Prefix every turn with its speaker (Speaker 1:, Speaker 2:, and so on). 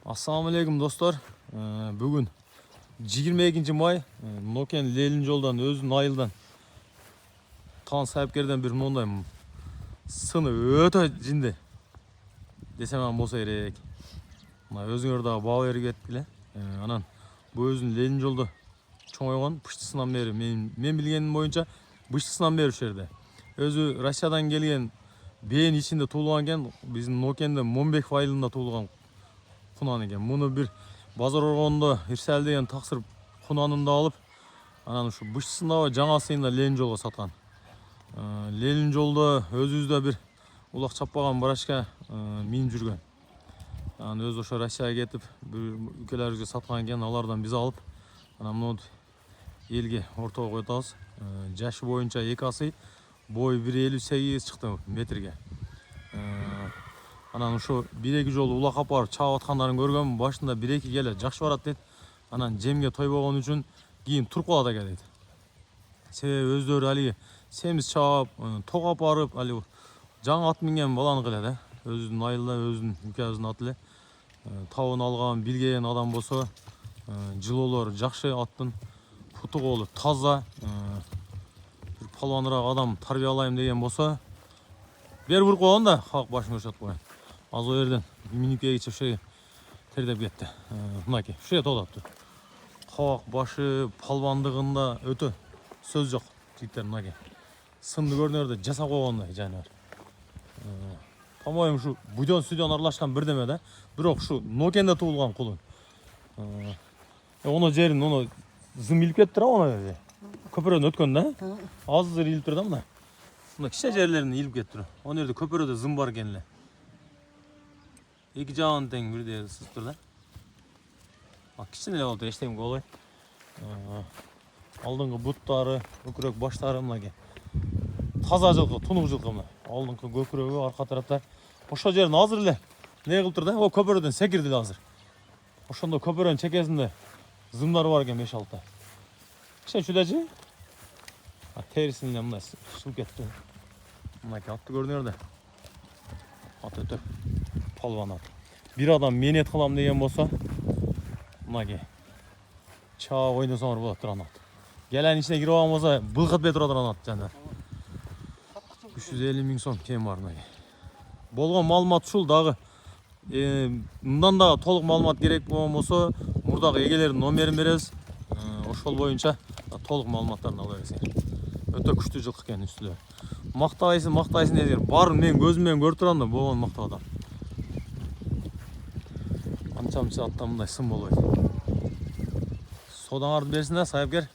Speaker 1: Assalamualaikum dostlar. Bugün 22 may Noken Lelin joldan özün ayıldan tan sahipkerden bir monday sını öte jindi desem ben bolsa kerek. Mына өзүңөр дагы баа берип кеткиле. Анан бул өзүн Лелин жолдо чоңойгон быштысынан бери мен билгеним боюнча быштысынан бери ушул жерде. Өзү Россиядан келген бейин ичинде туулган экен. Биздин Нокенде Момбеков айылында туулган кунан экен. Муну бир базар оргондо Ирсал деген таксыр кунанында алып, анан ушу быштысындагы жаңасын да Лелин жолго саткан. Лелин жолдо өзүбүздө бир улак чаппаган барашка минип жүргөн. Анан өзү ошо Россияга кетип, бир өлкөлөргө саткан экен, алардан биз алып, анан муну элге ортого койтабыз. Жашы боюнча эки асы, бою 1,58 чыкты метрге. Анан ошо 1-2 жолу улак апарып чаап аткандарын көргөм, башында 1-2 келе жакшы барат дейт. Анан жемге тойбогон үчүн кийин туруп калат экен дейт. Себеби өздөрү алиги семиз чаап, ток апарып, али жаңы ат минген баланы кылат да. Өзүнүн айылда, өзүнүн өлкөбүздүн аты эле. Табын алган, билген адам болсо, жылоолор жакшы аттын, путу колу таза, бир палваныраак адам тарбиялайм деген болсо, бер буруп койгон да, калк башын көрсөтүп коюн. Аз о жерден минип келгиче ушеге тердеп кетти. Мынакей, ушеге токтопту. Кабак башы, палвандыгында өтө сөз жок. Жигиттер мынакей. Сынды көрүнөрдө жасап койгондой жаныбар. По-моему, шу буден студион аралашкан бирдеме да. Бирок шу Нокенде туулган кулун. Оно жерин, оно зым илип кетти да, оно жерде. Көпөрөдөн өткөн да. Азыр илип тур да мына. Мына киче жерлерин илип кетти. Оно жерде көпөрөдө зым бар экен эле. Эки жагын тең бирдей сызып тур да. Кичине эле болду, эчтеме болбойт. Алдыңкы буттары, көкүрөк баштары мынакей. Таза жылкы, тунук жылкы мына. Алдыңкы көкүрөгү, арка тараптар. Ошол жерин азыр эле не кылып тур да? О көпөрөдөн секирди азыр. Ошондо көпөрөнүн чекесинде зымдар бар экен 5-6 та. Кичине чүдәчи. Терисин эле мындай сылып кетти. Мынакей атты көрүнөр да. Ат өтө палван ат. Бир адам менет кылам деген болсо, мынакей чаап ойносоңор болот турган ат. Гелен ичине кирип алган болсо, былкыт бе тура турган ат жандар. 350 000 сом кем бар мынакей. Болгон маалымат ушул дагы. Мындан дагы толук маалымат керек болгон болсо, мурдагы эгелердин номерин беребиз. Ошол боюнча толук маалыматтарын ала бересиңер. Өтө күчтүү жылкы экен үстүдө. Мактайсың дедиңер. Барын мен көзүм менен көрүп турам да, болгон мактабадам. Анча аттан мындай сын болбойт. Содаңарды берсин да, сайыпкер.